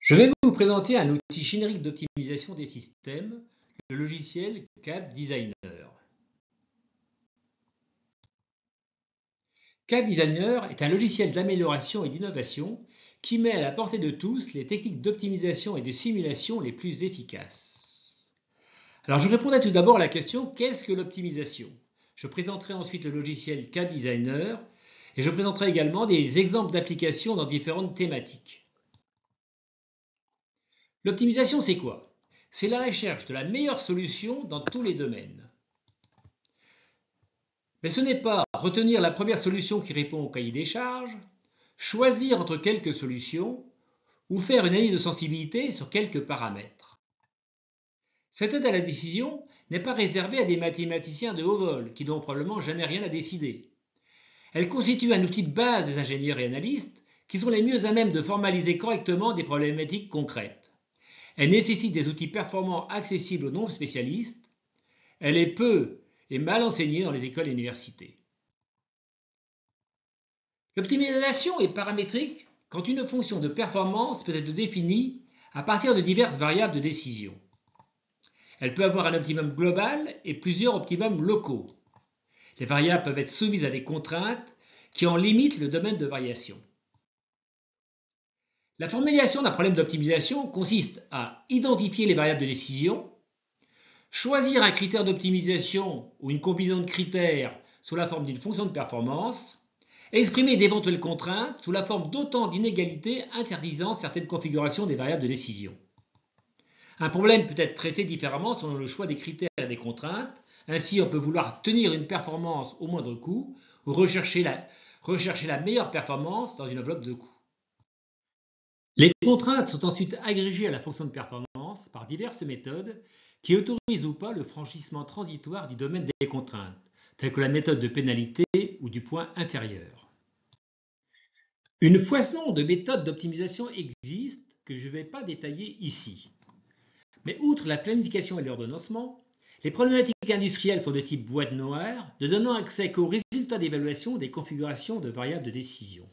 Je vais vous présenter un outil générique d'optimisation des systèmes, le logiciel CAD Designer. CAD Designer est un logiciel d'amélioration et d'innovation qui met à la portée de tous les techniques d'optimisation et de simulation les plus efficaces. Alors je répondrai tout d'abord à la question « Qu'est-ce que l'optimisation ?» Je présenterai ensuite le logiciel CAD Designer et je présenterai également des exemples d'applications dans différentes thématiques. L'optimisation, c'est quoi? C'est la recherche de la meilleure solution dans tous les domaines. Mais ce n'est pas retenir la première solution qui répond au cahier des charges, choisir entre quelques solutions ou faire une analyse de sensibilité sur quelques paramètres. Cette aide à la décision n'est pas réservée à des mathématiciens de haut vol qui n'ont probablement jamais rien à décider. Elle constitue un outil de base des ingénieurs et analystes qui sont les mieux à même de formaliser correctement des problématiques concrètes. Elle nécessite des outils performants accessibles aux non-spécialistes. Elle est peu et mal enseignée dans les écoles et universités. L'optimisation est paramétrique quand une fonction de performance peut être définie à partir de diverses variables de décision. Elle peut avoir un optimum global et plusieurs optimums locaux. Les variables peuvent être soumises à des contraintes qui en limitent le domaine de variation. La formulation d'un problème d'optimisation consiste à identifier les variables de décision, choisir un critère d'optimisation ou une combinaison de critères sous la forme d'une fonction de performance, et exprimer d'éventuelles contraintes sous la forme d'autant d'inégalités interdisant certaines configurations des variables de décision. Un problème peut être traité différemment selon le choix des critères et des contraintes. Ainsi, on peut vouloir tenir une performance au moindre coût ou rechercher la meilleure performance dans une enveloppe de coûts. Les contraintes sont ensuite agrégées à la fonction de performance par diverses méthodes qui autorisent ou pas le franchissement transitoire du domaine des contraintes, telles que la méthode de pénalité ou du point intérieur. Une foison de méthodes d'optimisation existe que je ne vais pas détailler ici. Mais outre la planification et l'ordonnancement, les problématiques industrielles sont de type boîte noire, ne donnant accès qu'aux résultats d'évaluation des configurations de variables de décision.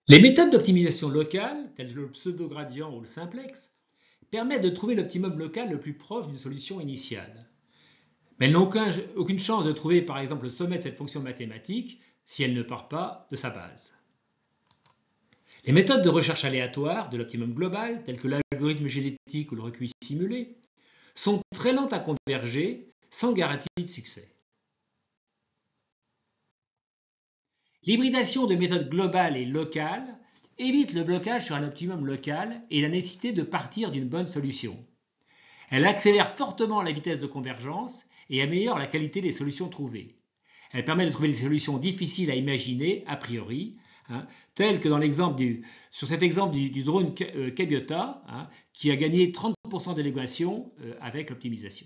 Les méthodes d'optimisation locale, telles que le pseudo-gradient ou le simplex, permettent de trouver l'optimum local le plus proche d'une solution initiale. Mais elles n'ont aucune chance de trouver par exemple le sommet de cette fonction mathématique si elle ne part pas de sa base. Les méthodes de recherche aléatoire de l'optimum global, telles que l'algorithme génétique ou le recueil simulé, sont très lentes à converger sans garantie de succès. L'hybridation de méthodes globales et locales évite le blocage sur un optimum local et la nécessité de partir d'une bonne solution. Elle accélère fortement la vitesse de convergence et améliore la qualité des solutions trouvées. Elle permet de trouver des solutions difficiles à imaginer a priori, telles que sur cet exemple du drone Cabiota, qui a gagné 30% d'élégation avec l'optimisation.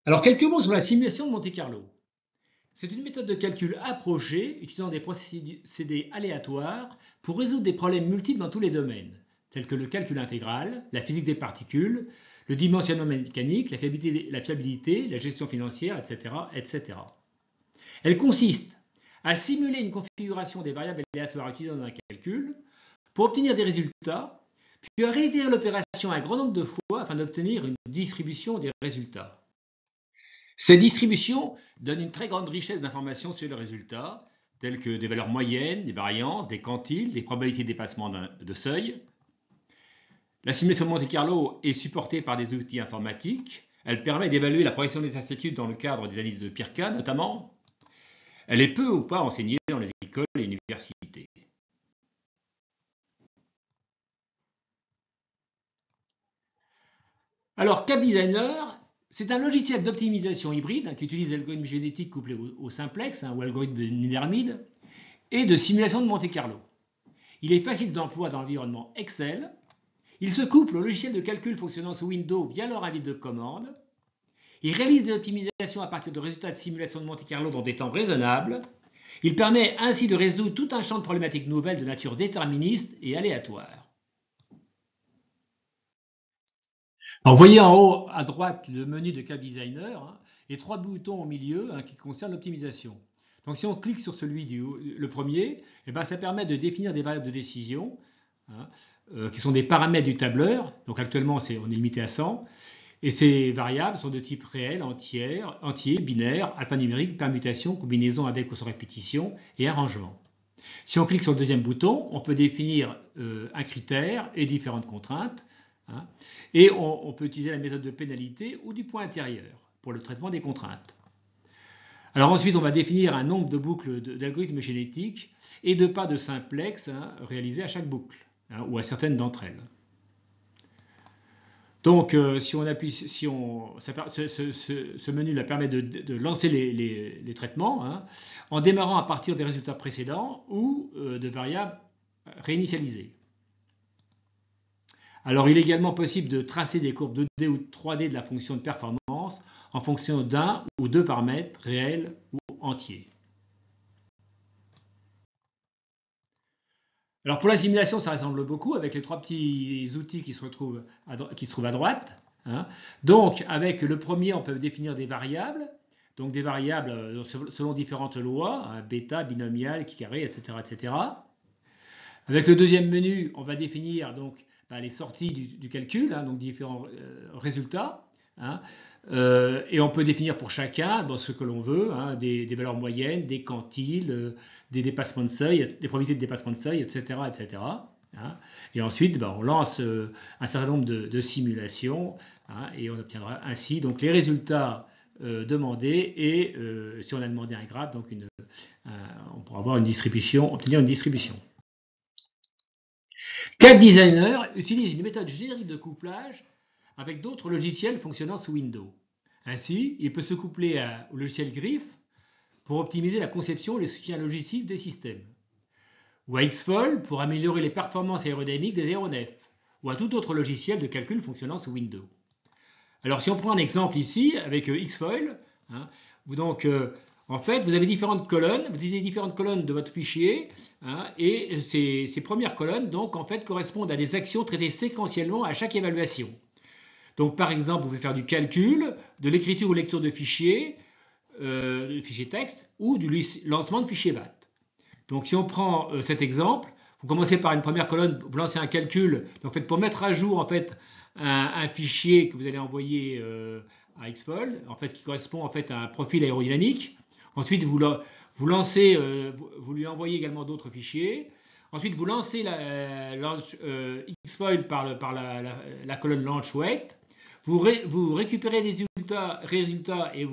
Alors quelques mots sur la simulation de Monte-Carlo. C'est une méthode de calcul approchée utilisant des procédés aléatoires pour résoudre des problèmes multiples dans tous les domaines, tels que le calcul intégral, la physique des particules, le dimensionnement mécanique, la fiabilité, la gestion financière, etc., etc. Elle consiste à simuler une configuration des variables aléatoires utilisées dans un calcul pour obtenir des résultats, puis à réitérer l'opération un grand nombre de fois afin d'obtenir une distribution des résultats. Ces distributions donnent une très grande richesse d'informations sur les résultats, telles que des valeurs moyennes, des variances, des quantiles, des probabilités de dépassement de seuil. La simulation de Monte-Carlo est supportée par des outils informatiques. Elle permet d'évaluer la progression des incertitudes dans le cadre des analyses de pire cas notamment. Elle est peu ou pas enseignée dans les écoles et universités. Alors, CAD Designer, c'est un logiciel d'optimisation hybride qui utilise l'algorithme génétique couplé au simplex ou algorithme de Niedermid et de simulation de Monte-Carlo. Il est facile d'emploi dans l'environnement Excel. Il se couple au logiciel de calcul fonctionnant sous Windows via leur invite de commande. Il réalise des optimisations à partir de résultats de simulation de Monte-Carlo dans des temps raisonnables. Il permet ainsi de résoudre tout un champ de problématiques nouvelles de nature déterministe et aléatoire. Alors, vous voyez en haut à droite le menu de CAD Designer et trois boutons au milieu qui concernent l'optimisation. Donc si on clique sur le premier, eh ben, ça permet de définir des variables de décision, hein, qui sont des paramètres du tableur. Donc actuellement, on est limité à 100. Et ces variables sont de type réel, entier, binaire, alphanumérique, permutation, combinaison avec ou sans répétition et arrangement. Si on clique sur le deuxième bouton, on peut définir un critère et différentes contraintes. Hein, et on peut utiliser la méthode de pénalité ou du point intérieur pour le traitement des contraintes. Alors ensuite, on va définir un nombre de boucles d'algorithmes génétiques et de pas de simplex, hein, réalisés à chaque boucle, hein, ou à certaines d'entre elles. Donc, si on appuie, ce menu là permet de lancer les traitements, hein, en démarrant à partir des résultats précédents ou de variables réinitialisées. Alors, il est également possible de tracer des courbes 2D ou 3D de la fonction de performance en fonction d'un ou deux paramètres réels ou entiers. Alors pour la simulation, ça ressemble beaucoup avec les trois petits outils qui se trouvent à droite. Hein. Donc avec le premier, on peut définir des variables. Donc des variables selon différentes lois, hein, bêta, binomial, carré, etc., etc. Avec le deuxième menu, on va définir donc les sorties du calcul, hein, donc différents résultats. Hein. Et on peut définir pour chacun ce que l'on veut, hein, des valeurs moyennes, des quantiles, des dépassements de seuil, des probabilités de dépassement de seuil, etc. etc. Hein. Et ensuite, on lance un certain nombre de simulations, hein, et on obtiendra ainsi donc, les résultats demandés et si on a demandé un graphe, donc on pourra avoir obtenir une distribution. CAD Designer utilise une méthode générique de couplage avec d'autres logiciels fonctionnant sous Windows. Ainsi, il peut se coupler au logiciel Grif pour optimiser la conception et le soutien logistique des systèmes, ou à Xfoil pour améliorer les performances aérodynamiques des aéronefs, ou à tout autre logiciel de calcul fonctionnant sous Windows. Alors si on prend un exemple ici avec Xfoil, hein, en fait, vous avez différentes colonnes, vous utilisez différentes colonnes de votre fichier, hein, et ces premières colonnes, donc, en fait, correspondent à des actions traitées séquentiellement à chaque évaluation. Donc, par exemple, vous pouvez faire du calcul, de l'écriture ou lecture de fichiers texte, ou du lancement de fichiers VAT. Donc, si on prend cet exemple, vous commencez par une première colonne, vous lancez un calcul, en fait, pour mettre à jour en fait, un fichier que vous allez envoyer à Xfoil, en fait, qui correspond en fait, à un profil aérodynamique. Ensuite, vous lui envoyez également d'autres fichiers. Ensuite, vous lancez Xfoil par la colonne Launch Weight. Vous récupérez des résultats et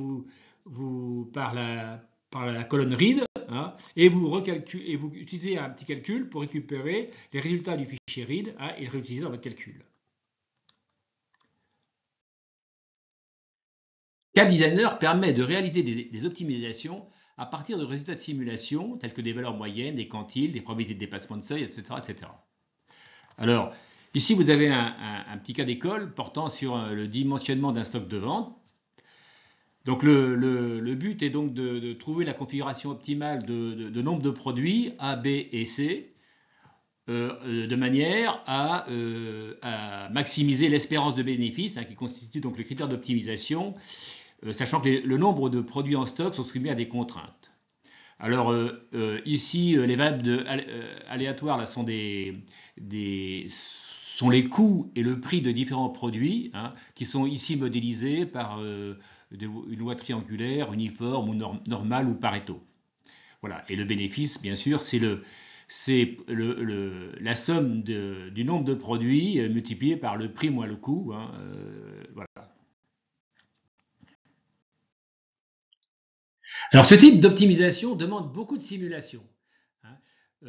par la colonne read, hein, et vous utilisez un petit calcul pour récupérer les résultats du fichier read, hein, et le réutiliser dans votre calcul. CAD Designer permet de réaliser des optimisations à partir de résultats de simulation tels que des valeurs moyennes, des quantiles, des probabilités de dépassement de seuil, etc. etc. Alors, ici, vous avez un petit cas d'école portant sur le dimensionnement d'un stock de vente. Donc, le but est donc de trouver la configuration optimale de nombre de produits A, B et C de manière à maximiser l'espérance de bénéfice, hein, qui constitue donc le critère d'optimisation, sachant que le nombre de produits en stock sont soumis à des contraintes. Alors ici, les variables aléatoires là, sont les coûts et le prix de différents produits, hein, qui sont ici modélisés par une loi triangulaire, uniforme ou normale ou Pareto. Voilà. Et le bénéfice, bien sûr, c'est la somme du nombre de produits multiplié par le prix moins le coût. Hein, voilà. Alors, ce type d'optimisation demande beaucoup de simulation.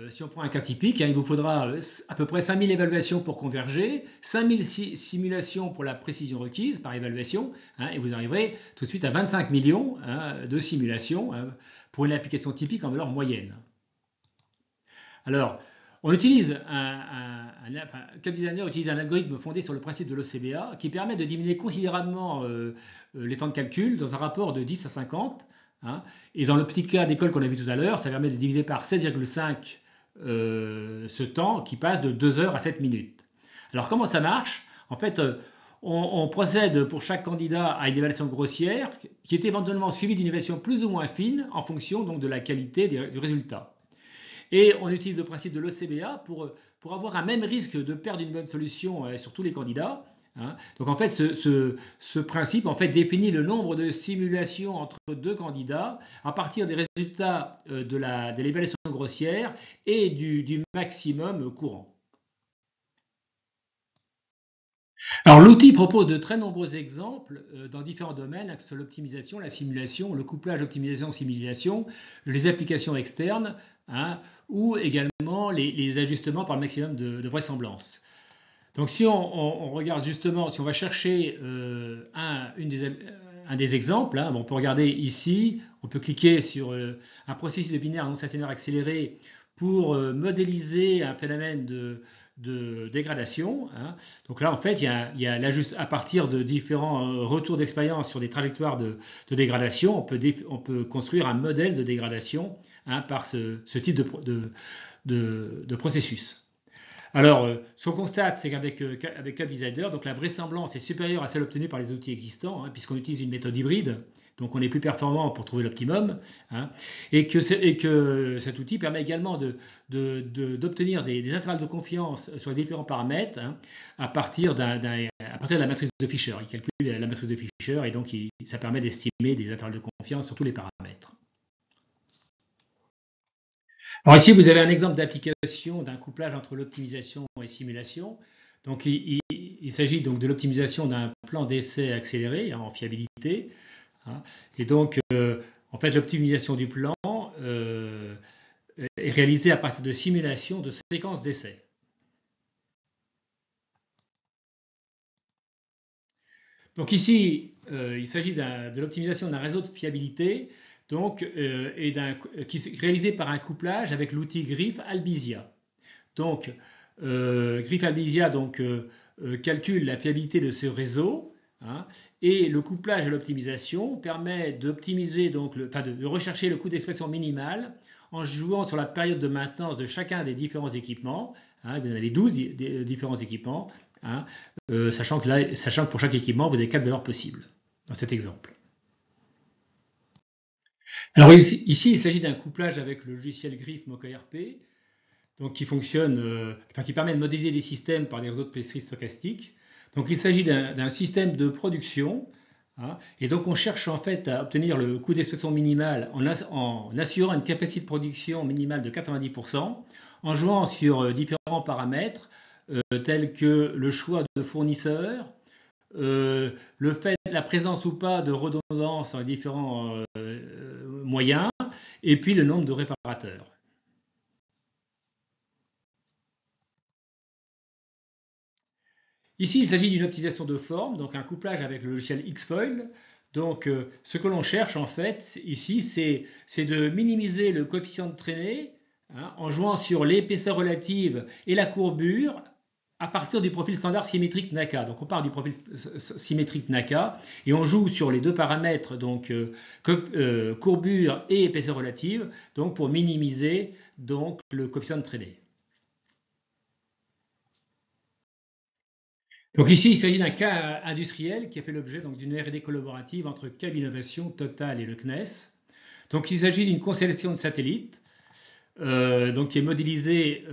Si on prend un cas typique, hein, il vous faudra à peu près 5000 évaluations pour converger, 5000 simulations pour la précision requise par évaluation, hein, et vous arriverez tout de suite à 25 millions de simulations pour une application typique en valeur moyenne. Alors, on utilise CAD Designer utilise un algorithme fondé sur le principe de l'OCBA qui permet de diminuer considérablement les temps de calcul dans un rapport de 10 à 50. Hein, et dans le petit cas d'école qu'on a vu tout à l'heure, ça permet de diviser par 7,5 ce temps qui passe de 2 heures à 7 minutes. Alors comment ça marche? En fait, on procède pour chaque candidat à une évaluation grossière qui est éventuellement suivie d'une évaluation plus ou moins fine en fonction donc de la qualité du résultat. Et on utilise le principe de l'OCBA pour avoir un même risque de perdre une bonne solution sur tous les candidats. Hein. Donc en fait, ce principe en fait, définit le nombre de simulations entre deux candidats à partir des résultats de l'évaluation grossière et du maximum courant. Alors l'outil propose de très nombreux exemples dans différents domaines, que ce soit l'optimisation, la simulation, le couplage optimisation-simulation, les applications externes, hein, ou également les ajustements par le maximum de vraisemblance. Donc si on regarde justement, si on va chercher un des exemples, hein, on peut regarder ici, on peut cliquer sur un processus de binaire non stationnaire accéléré pour modéliser un phénomène de dégradation. Hein. Donc là, en fait, il y a à partir de différents retours d'expérience sur des trajectoires de dégradation, on peut construire un modèle de dégradation, hein, par ce type de processus. Alors, ce qu'on constate, c'est qu'avec CapDesigner, donc la vraisemblance est supérieure à celle obtenue par les outils existants, hein, puisqu'on utilise une méthode hybride, donc on est plus performant pour trouver l'optimum, hein, et que cet outil permet également d'obtenir des intervalles de confiance sur les différents paramètres, hein, à partir de la matrice de Fisher. Il calcule la matrice de Fisher et donc ça permet d'estimer des intervalles de confiance sur tous les paramètres. Alors ici, vous avez un exemple d'application d'un couplage entre l'optimisation et simulation. Donc il s'agit donc de l'optimisation d'un plan d'essai accéléré, hein, en fiabilité. Hein, et donc, en fait, l'optimisation du plan est réalisée à partir de simulations de séquences d'essais. Donc ici, il s'agit de l'optimisation d'un réseau de fiabilité, donc, qui est réalisé par un couplage avec l'outil Grif Albizia. Donc, Grif Albizia calcule la fiabilité de ce réseau, hein, et le couplage et l'optimisation permet d'optimiser, de rechercher le coût d'expression minimal en jouant sur la période de maintenance de chacun des différents équipements. Hein, vous en avez 12 différents équipements, hein, sachant que pour chaque équipement, vous avez 4 valeurs possibles dans cet exemple. Alors ici, il s'agit d'un couplage avec le logiciel Grif MocaRP, donc qui permet de modéliser des systèmes par des réseaux de pétri stochastiques. Donc il s'agit d'un système de production, hein, et donc on cherche en fait à obtenir le coût d'expression minimal en assurant une capacité de production minimale de 90%, en jouant sur différents paramètres tels que le choix de fournisseurs, la présence ou pas de redondance dans les différents moyens, et puis le nombre de réparateurs. Ici, il s'agit d'une optimisation de forme, donc un couplage avec le logiciel Xfoil. Donc, ce que l'on cherche en fait ici, c'est de minimiser le coefficient de traînée, hein, en jouant sur l'épaisseur relative et la courbure à partir du profil standard symétrique NACA. Donc on part du profil symétrique NACA et on joue sur les deux paramètres, donc courbure et épaisseur relative, donc pour minimiser donc le coefficient de traînée. Donc ici, il s'agit d'un cas industriel qui a fait l'objet d'une R&D collaborative entre Cab Innovation, Total et le CNES. Donc il s'agit d'une constellation de satellites, donc qui est modélisée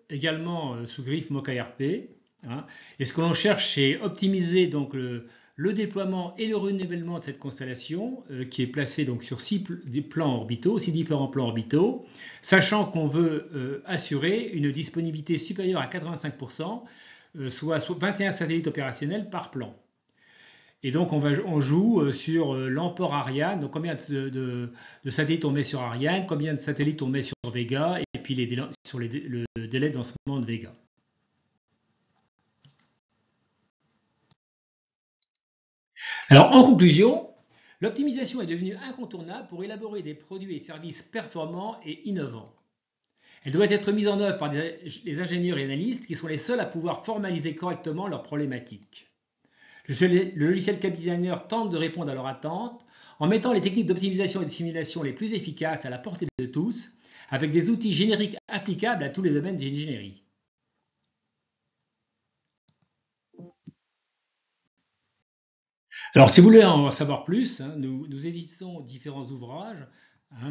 également sous Grif MocaRP. Hein. Et ce que l'on cherche, c'est optimiser donc le déploiement et le renouvellement de cette constellation qui est placée donc sur 6 plans orbitaux, 6 différents plans orbitaux, sachant qu'on veut assurer une disponibilité supérieure à 85%, soit 21 satellites opérationnels par plan. Et donc on joue sur l'emport Ariane, donc combien de satellites on met sur Ariane, combien de satellites on met sur Vega, et puis sur le délai de lancement de Vega. Alors en conclusion, l'optimisation est devenue incontournable pour élaborer des produits et services performants et innovants. Elle doit être mise en œuvre par les ingénieurs et analystes qui sont les seuls à pouvoir formaliser correctement leurs problématiques. Le logiciel CapDesigner tente de répondre à leurs attentes en mettant les techniques d'optimisation et de simulation les plus efficaces à la portée de tous, avec des outils génériques applicables à tous les domaines d'ingénierie. Alors, si vous voulez en savoir plus, nous éditons différents ouvrages,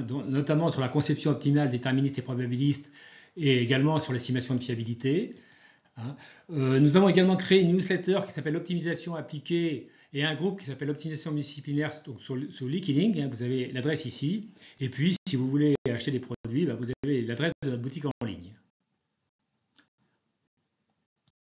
notamment sur la conception optimale déterministe et probabiliste, et également sur l'estimation de fiabilité. Nous avons également créé une newsletter qui s'appelle Optimisation appliquée et un groupe qui s'appelle Optimisation multidisciplinaire sur LinkedIn. Vous avez l'adresse ici. Et puis, si vous voulez acheter des produits, vous avez l'adresse de notre boutique en